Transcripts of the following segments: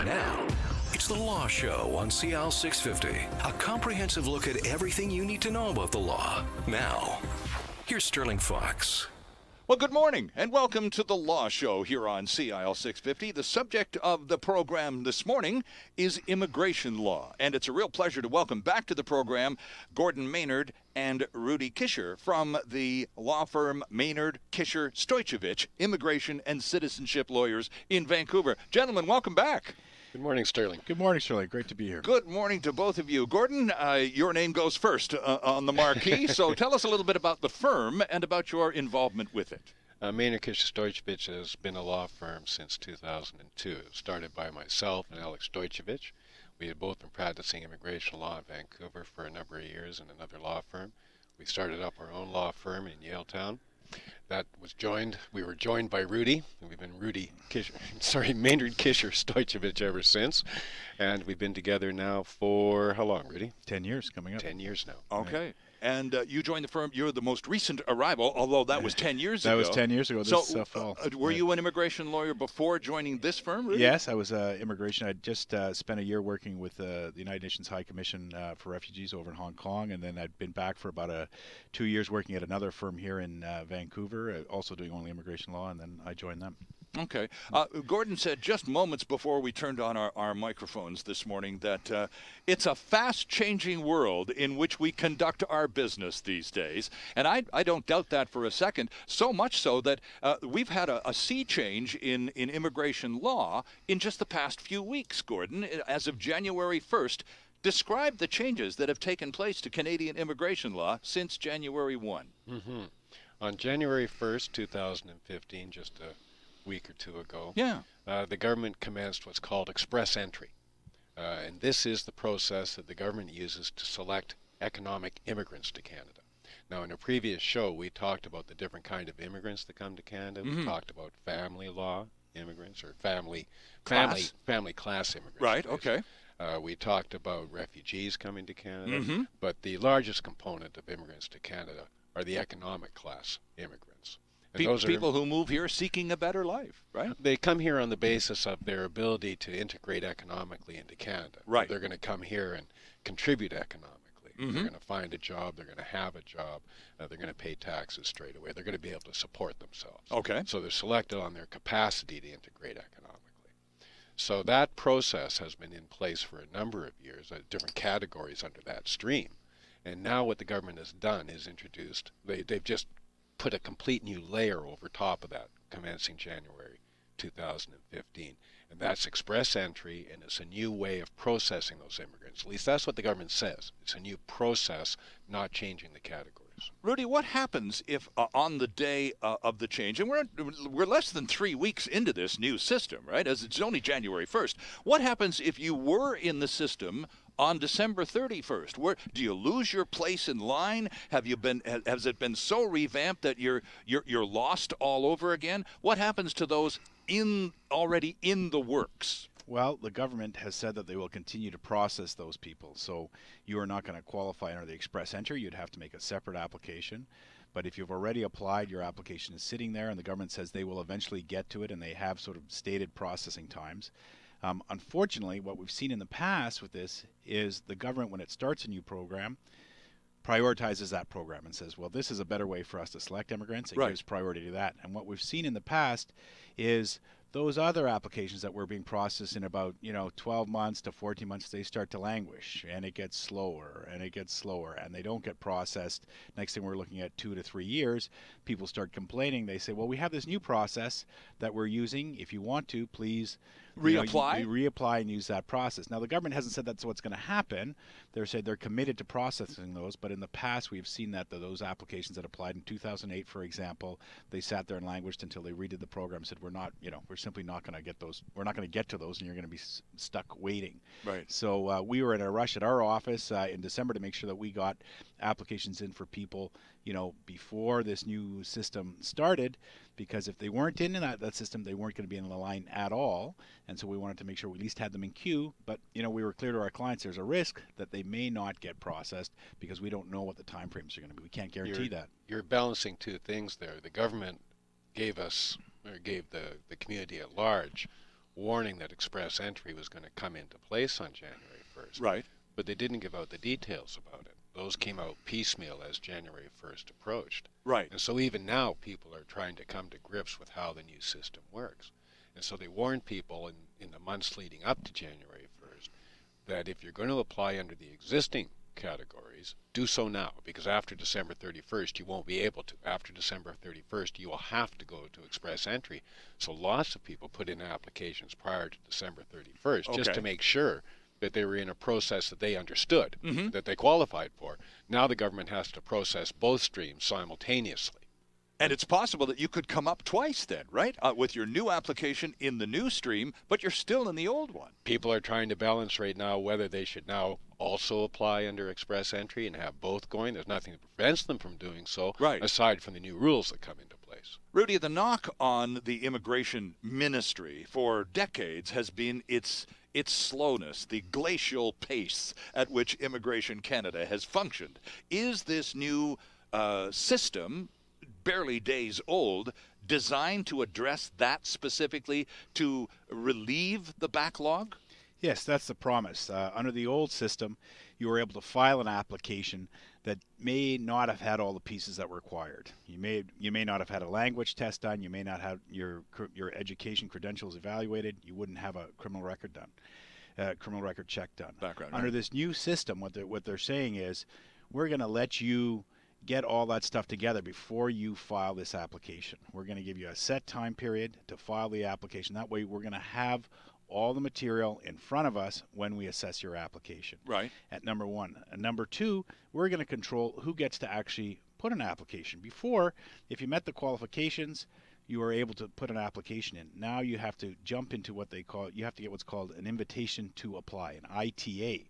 Now, it's The Law Show on CL650. A comprehensive look at everything you need to know about the law. Now, here's Sterling Fox. Well, good morning, and welcome to The Law Show here on CL650. The subject of the program this morning is immigration law, and it's a real pleasure to welcome back to the program Gordon Maynard and Rudy Kisher from the law firm Maynard, Kisher, Stoychevich, Immigration and Citizenship Lawyers in Vancouver. Gentlemen, welcome back. Good morning, Sterling. Good morning, Sterling. Great to be here. Good morning to both of you. Gordon, your name goes first on the marquee, so tell us a little bit about the firm and about your involvement with it. Maynard Kisher Stoychevich has been a law firm since 2002. It was started by myself and Alex Stoychevich. We had both been practicing immigration law in Vancouver for a number of years in another law firm. We started up our own law firm in Yaletown. We were joined by Rudy, and we've been Maynard Kisher Stoychevich ever since. And we've been together now for, how long, Rudy? 10 years coming up. 10 years now. Okay. Right. And you joined the firm. You're the most recent arrival, although that was 10 years ago. That was 10 years ago this fall. Were you an immigration lawyer before joining this firm, Rudy? Yes, I was immigration. I just spent a year working with the United Nations High Commission for Refugees over in Hong Kong, and then I'd been back for about 2 years working at another firm here in Vancouver, also doing only immigration law, and then I joined them. Okay. Gordon said just moments before we turned on our microphones this morning that it's a fast-changing world in which we conduct our business these days. And I don't doubt that for a second, so much so that we've had a sea change in immigration law in just the past few weeks, Gordon. As of January 1st, describe the changes that have taken place to Canadian immigration law since January 1. Mm-hmm. On January 1st, 2015, just a week or two ago, the government commenced what's called express entry. And this is the process that the government uses to select economic immigrants to Canada. Now, in a previous show, we talked about the different kind of immigrants that come to Canada. Mm-hmm. We talked about family law immigrants or family class immigrants. Right, okay. We talked about refugees coming to Canada, but the largest component of immigrants to Canada are the economic class immigrants. People who move here seeking a better life, right? They come here on the basis of their ability to integrate economically into Canada. Right. They're going to come here and contribute economically. Mm-hmm. They're going to find a job. They're going to have a job. They're going to pay taxes straight away. They're going to be able to support themselves. Okay. So they're selected on their capacity to integrate economically. So that process has been in place for a number of years, different categories under that stream. And now what the government has done is introduced, they've just put a complete new layer over top of that, commencing January 2015. And that's express entry, and it's a new way of processing those immigrants. At least that's what the government says. It's a new process, not changing the categories. Rudy, what happens if on the day of the change, and we're less than 3 weeks into this new system, right, as it's only January 1st, what happens if you were in the system on December 31st? Do you lose your place in line? Has it been so revamped that you're lost all over again? What happens to those already in the works? Well, the government has said that they will continue to process those people. So you are not going to qualify under the express entry. You'd have to make a separate application. But if you've already applied, your application is sitting there, and the government says they will eventually get to it, and they have sort of stated processing times. Unfortunately, what we've seen in the past with this is the government, when it starts a new program, prioritizes that program and says, well, this is a better way for us to select immigrants. It gives priority to that. And what we've seen in the past is those other applications that were being processed in about 12 months to 14 months, they start to languish, and it gets slower and it gets slower, and they don't get processed. Next thing we're looking at 2 to 3 years. People start complaining. They say, well, we have this new process that we're using. If you want to, please reapply. You reapply and use that process. Now, the government hasn't said that's what's going to happen. They're saying they're committed to processing those, but in the past we've seen that those applications that applied in 2008, for example, they sat there and languished until they redid the program, said we're simply not going to get those. We're not going to get to those, and you're going to be stuck waiting. Right. So we were in a rush at our office in December to make sure that we got applications in for people, before this new system started, because if they weren't in that system, they weren't going to be in the line at all. And so we wanted to make sure we at least had them in queue. But, we were clear to our clients there's a risk that they may not get processed because we don't know what the time frames are going to be. We can't guarantee that. You're balancing two things there. The government gave the community at large warning that express entry was going to come into place on January 1st. Right. But they didn't give out the details about it. Those came out piecemeal as January 1st approached. Right. And so even now, people are trying to come to grips with how the new system works. And so they warned people in the months leading up to January 1st that if you're going to apply under the existing categories, do so now, because after December 31st, you won't be able to. After December 31st, you will have to go to express entry. So lots of people put in applications prior to December 31st just to make sure that they were in a process that they understood, that they qualified for. Now the government has to process both streams simultaneously. And it's possible that you could come up twice then, right? With your new application in the new stream, but you're still in the old one. People are trying to balance right now whether they should now also apply under express entry and have both going. There's nothing that prevents them from doing so, aside from the new rules that come into place. Rudy, the knock on the immigration ministry for decades has been its slowness, the glacial pace at which Immigration Canada has functioned. Is this new system, barely days old, designed to address that specifically, to relieve the backlog? Yes, that's the promise. Under the old system, you were able to file an application that may not have had all the pieces that were required. You may not have had a language test done. You may not have your education credentials evaluated. You wouldn't have a criminal record done, criminal record check done. Background. Under this new system, what they're saying is, we're going to let you get all that stuff together before you file this application. We're going to give you a set time period to file the application. That way we're going to have all the material in front of us when we assess your application. Right. At number one. And number two, we're going to control who gets to actually put an application. Before, if you met the qualifications, you were able to put an application in. Now you have to jump into you have to get what's called an invitation to apply, an ITA,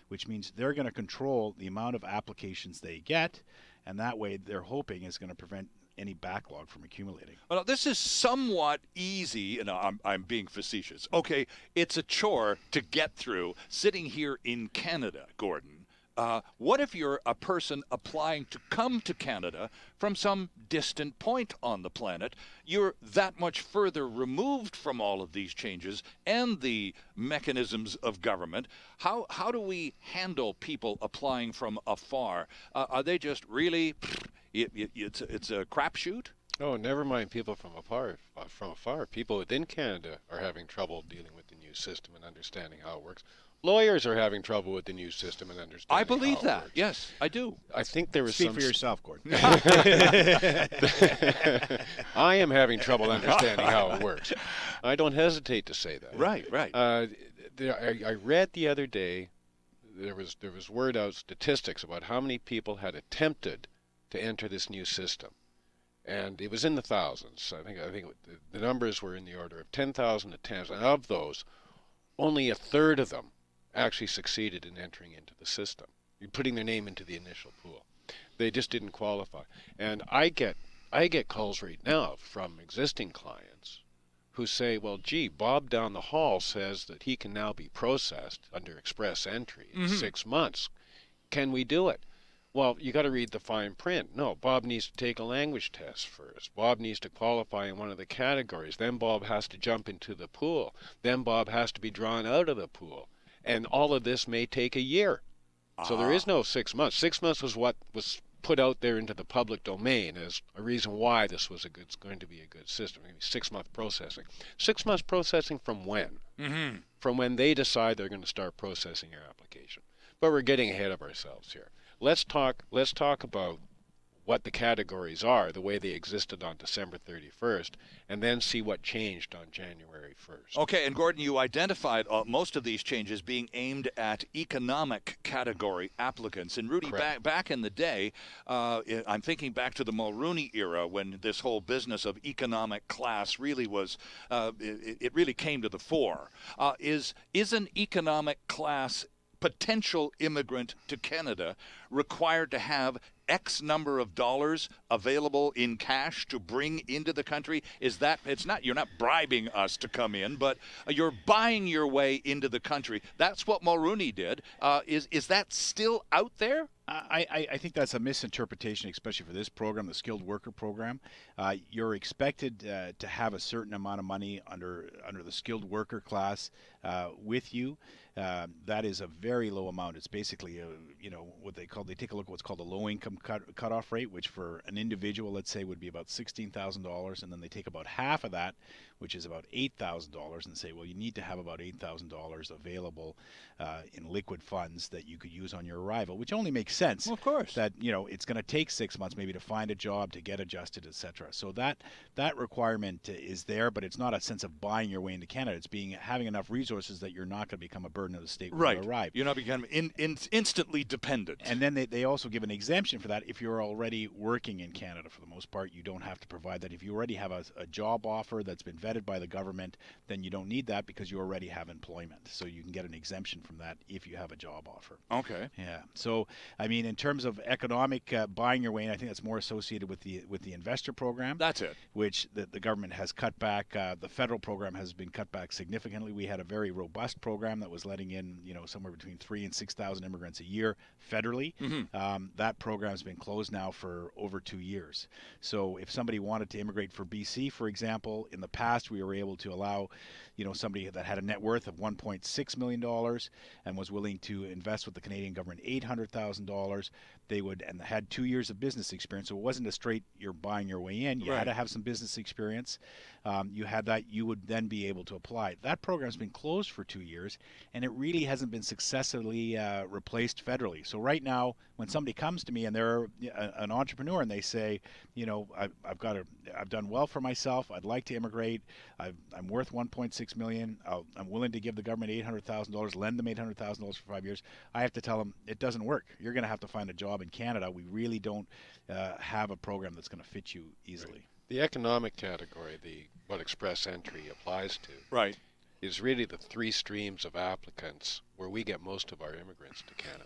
which means they're going to control the amount of applications they get, and that way they're hoping is going to prevent any backlog from accumulating. Well, this is somewhat easy, and I'm being facetious. Okay, it's a chore to get through sitting here in Canada, Gordon. What if you're a person applying to come to Canada from some distant point on the planet? You're that much further removed from all of these changes and the mechanisms of government. How do we handle people applying from afar? Are they just really, it's a crapshoot? Oh, never mind people from afar. People within Canada are having trouble dealing with the new system and understanding how it works. Lawyers are having trouble with the new system and understanding. I believe how it that. works. Yes, I do. I think there is Speak for yourself, Gordon. I am having trouble understanding how it works. I don't hesitate to say that. Right. I read the other day there was word out statistics about how many people had attempted to enter this new system, and it was in the thousands. I think the numbers were in the order of 10,000 attempts, and of those, only a third of them actually succeeded in entering into the system, putting their name into the initial pool. They just didn't qualify. And I get calls right now from existing clients who say, well, gee, Bob down the hall says that he can now be processed under express entry in 6 months. Can we do it? Well, you got to read the fine print. No, Bob needs to take a language test first. Bob needs to qualify in one of the categories. Then Bob has to jump into the pool. Then Bob has to be drawn out of the pool. And all of this may take a year. So there is no 6 months. 6 months was what was put out there into the public domain as a reason why this was going to be a good system. Maybe 6 month processing. 6 months processing from when? From when they decide they're going to start processing your application. But we're getting ahead of ourselves here. Let's talk about what the categories are, the way they existed on December 31st, and then see what changed on January 1st. Okay, and Gordon, you identified most of these changes being aimed at economic category applicants. And Rudy, back in the day, I'm thinking back to the Mulrooney era when this whole business of economic class really was, it really came to the fore. Is an economic class potential immigrant to Canada required to have X number of dollars available in cash to bring into the country? Is that, it's not, you're not bribing us to come in, but you're buying your way into the country. That's what Mulrooney did. Is that still out there? I think that's a misinterpretation, especially for this program, the skilled worker program. You're expected to have a certain amount of money under the skilled worker class with you. That is a very low amount. It's basically what they take a look at what's called a low income cutoff rate, which for an individual, let's say, would be about $16,000, and then they take about half of that, which is about $8,000, and say, well, you need to have about $8,000 available in liquid funds that you could use on your arrival, which only makes sense. Well, of course. That it's going to take 6 months maybe to find a job, to get adjusted, etc. So that requirement is there, but it's not a sense of buying your way into Canada. It's having enough resources that you're not going to become a burden of the state when you arrive. You're not becoming instantly dependent. And then they also give an exemption for that if you're already working in Canada. For the most part, you don't have to provide that. If you already have a job offer that's been vetted by the government, then you don't need that because you already have employment. So you can get an exemption from that if you have a job offer. Okay. Yeah. So I mean, in terms of economic buying your way in, I think that's more associated with the investor program. That's it. Which the government has cut back. The federal program has been cut back significantly. We had a very robust program that was letting in somewhere between 3,000 and 6,000 immigrants a year federally. Mm-hmm. That program has been closed now for over 2 years. So if somebody wanted to immigrate for BC, for example, in the past we were able to allow somebody that had a net worth of $1.6 million and was willing to invest with the Canadian government $800,000. They would, and had 2 years of business experience. So it wasn't a straight you're buying your way in. You had to have some business experience. You had that, you would then be able to apply. That program's been closed for 2 years, and it really hasn't been successfully replaced federally. So right now, when somebody comes to me and they're an entrepreneur and they say, I've done well for myself. I'd like to immigrate. I'm worth $1.6 million. I'm willing to give the government $800,000, lend them $800,000 for 5 years. I have to tell them it doesn't work. You're going to have to find a job in Canada. We really don't have a program that's going to fit you easily. Right. The economic category, what express entry applies to, is really the three streams of applicants where we get most of our immigrants to Canada.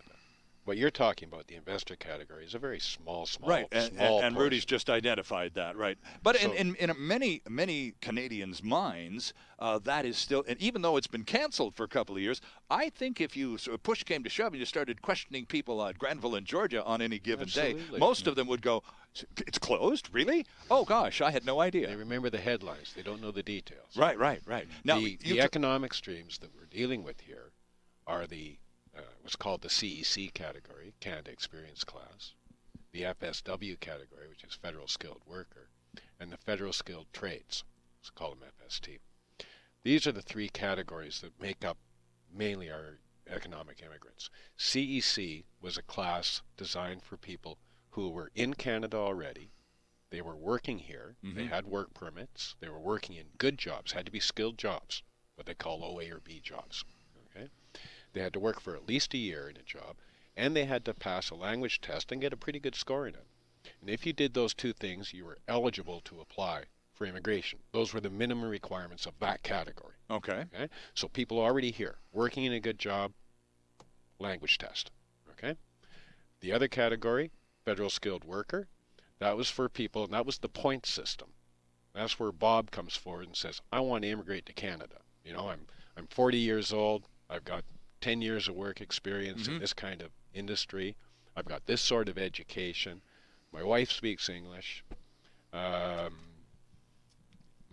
What you're talking about, the investor category, is a very small and Rudy's just identified that, right? But so, in many Canadians' minds, that is still, and even though it's been canceled for a couple of years, I think if push came to shove and you started questioning people at Granville and Georgia on any given day, most of them would go, "It's closed, really? Oh gosh, I had no idea." They remember the headlines; they don't know the details. Right. Now, the economic streams that we're dealing with here are what's called the CEC category, Canada Experience Class, the FSW category, which is Federal Skilled Worker, and the Federal Skilled Trades, let's call them FST. These are the three categories that make up mainly our economic immigrants. CEC was a class designed for people who were in Canada already. They were working here. Mm-hmm. They had work permits. They were working in good jobs, had to be skilled jobs, what they call OA or B jobs. Okay? They had to work for at least a year in a job, and they had to pass a language test and get a pretty good score in it. And if you did those two things, you were eligible to apply for immigration. Those were the minimum requirements of that category. Okay. So people already here, working in a good job, language test. Okay. The other category, Federal Skilled Worker, that was for people, and that was the point system. That's where Bob comes forward and says, I want to immigrate to Canada. I'm 40 years old. I've got 10 years of work experience in this kind of industry. I've got this sort of education. My wife speaks English. My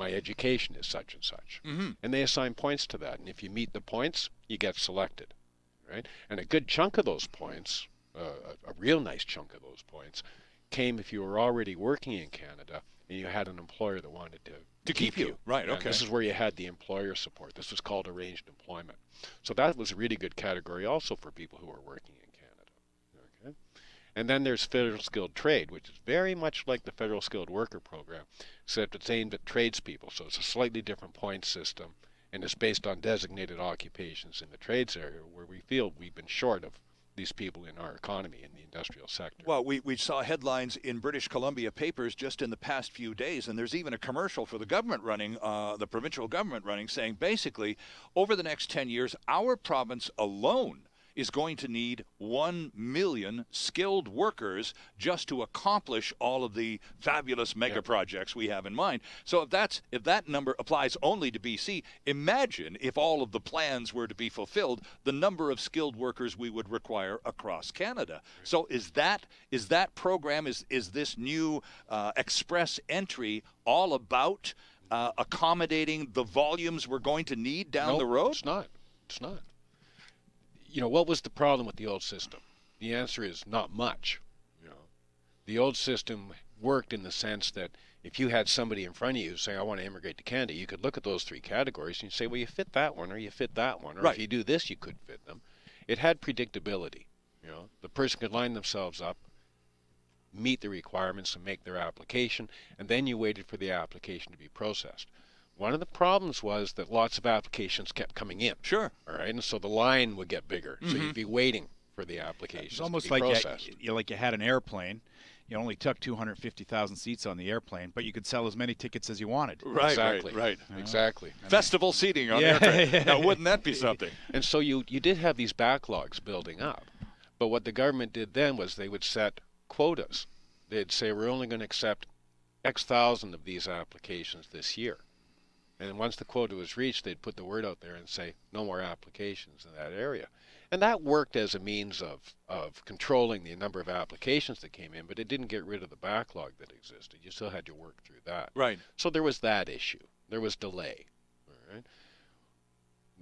education is such and such. Mm-hmm. And they assign points to that. And if you meet the points, you get selected. Right? And a good chunk of those points, a real nice chunk of those points, came if you were already working in Canada and you had an employer that wanted to keep you. Right, okay. And this is where you had the employer support. This was called arranged employment. So that was a really good category also for people who were working in Canada. Okay? And then there's Federal Skilled Trade, which is very much like the Federal Skilled Worker Program, except it's aimed at tradespeople. So it's a slightly different point system, and it's based on designated occupations in the trades area where we feel we've been short of these people in our economy, in the industrial sector. Well, we saw headlines in British Columbia papers just in the past few days, and there's even a commercial for the government running, the provincial government running, saying basically over the next 10 years, our province alone is going to need 1 million skilled workers just to accomplish all of the fabulous mega projects we have in mind. So if that number applies only to BC, imagine if all of the plans were to be fulfilled, the number of skilled workers we would require across Canada. So is that program, is this new express entry all about accommodating the volumes we're going to need down the road? It's not. It's not. You know, what was the problem with the old system? The answer is not much. You know, the old system worked in the sense that if you had somebody in front of you saying, I want to immigrate to Canada, you could look at those 3 categories and you say, well, you fit that one, or you fit that one, or right. If you do this, you could fit them. It had predictability. You know, the person could line themselves up, meet the requirements, and make their application, and then you waited for the application to be processed. One of the problems was that lots of applications kept coming in. Sure. All right, and so the line would get bigger. So you'd be waiting for the applications It's almost to be like processed. you had an airplane. You only took 250,000 seats on the airplane, but you could sell as many tickets as you wanted. Right, exactly. right. Exactly. Festival seating on airplane. Now, wouldn't that be something? And so you did have these backlogs building up. But what the government did then was they would set quotas. They'd say, we're only going to accept X thousand of these applications this year. And once the quota was reached, they'd put the word out there and say, no more applications in that area. And that worked as a means of controlling the number of applications that came in, but it didn't get rid of the backlog that existed. You still had to work through that. Right. So there was that issue. There was delay. All right.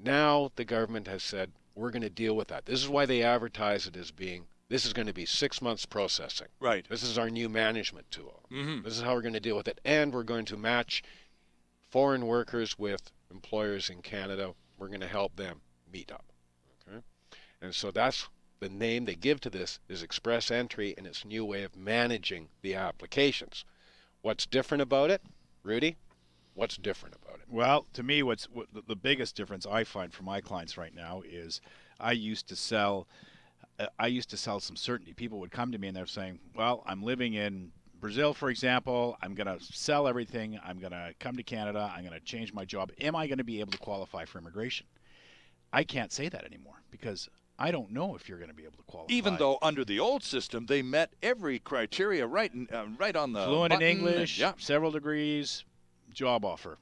Now the government has said, we're going to deal with that. This is why they advertise it as being, this is going to be 6 months processing. Right. This is our new management tool. Mm-hmm. This is how we're going to deal with it. And we're going to match foreign workers with employers in Canada. We're going to help them meet up. Okay? And so that's the name they give to this, is express entry, and it's a new way of managing the applications. What's different about it, Rudy? What's different about it? Well, to me, the biggest difference I find for my clients right now is I used to sell some certainty. People would come to me and they're saying, well, I'm living in Brazil, for example. I'm going to sell everything. I'm going to come to Canada. I'm going to change my job. Am I going to be able to qualify for immigration? I can't say that anymore because I don't know if you're going to be able to qualify. Even though under the old system, they met every criteria right on the fluent in button English, and, several degrees, job offer.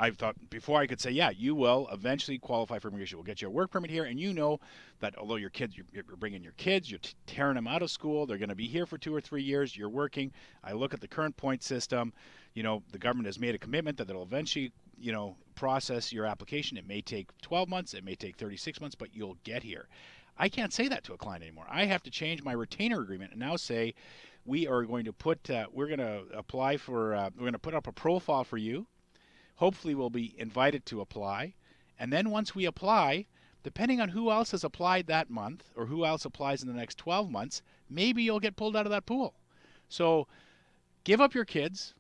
I thought before I could say, yeah, you will eventually qualify for immigration. We'll get you a work permit here, and you know that although your kids, you're bringing your kids, you're tearing them out of school, they're going to be here for 2 or 3 years, you're working. I look at the current point system. You know, the government has made a commitment that it'll eventually, you know, process your application. It may take 12 months, it may take 36 months, but you'll get here. I can't say that to a client anymore. I have to change my retainer agreement and now say, we are going to put, we're going to apply for, we're going to put up a profile for you. Hopefully we'll be invited to apply. And then once we apply, depending on who else has applied that month or who else applies in the next 12 months, maybe you'll get pulled out of that pool. So give up your kids,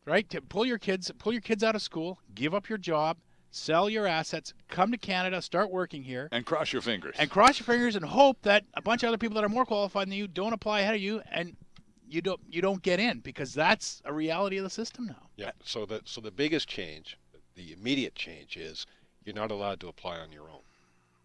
right? Pull your kids out of school, give up your job, sell your assets, come to Canada, start working here. And cross your fingers. And cross your fingers and hope that a bunch of other people that are more qualified than you don't apply ahead of you, and you don't get in, because that's a reality of the system now. Yeah. So the biggest change, the immediate change, is you're not allowed to apply on your own.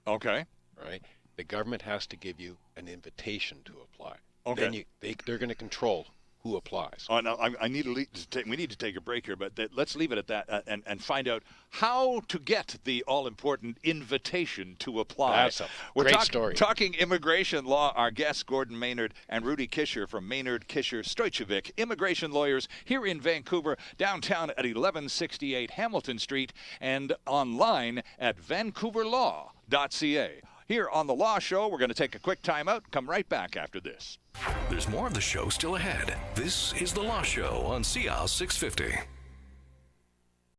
Okay. Right. The government has to give you an invitation to apply. Okay. Then they're going to control who applies. Oh, no, we need to take a break here, but let's leave it at that and find out how to get the all-important invitation to apply. That's a great story. Talking immigration law, our guests, Gordon Maynard and Rudy Kisher from Maynard Kisher Stojcevic, immigration lawyers here in Vancouver, downtown at 1168 Hamilton Street, and online at vancouverlaw.ca. Here on The Law Show, we're going to take a quick time out. Come right back after this. There's more of the show still ahead. This is The Law Show on CL 650.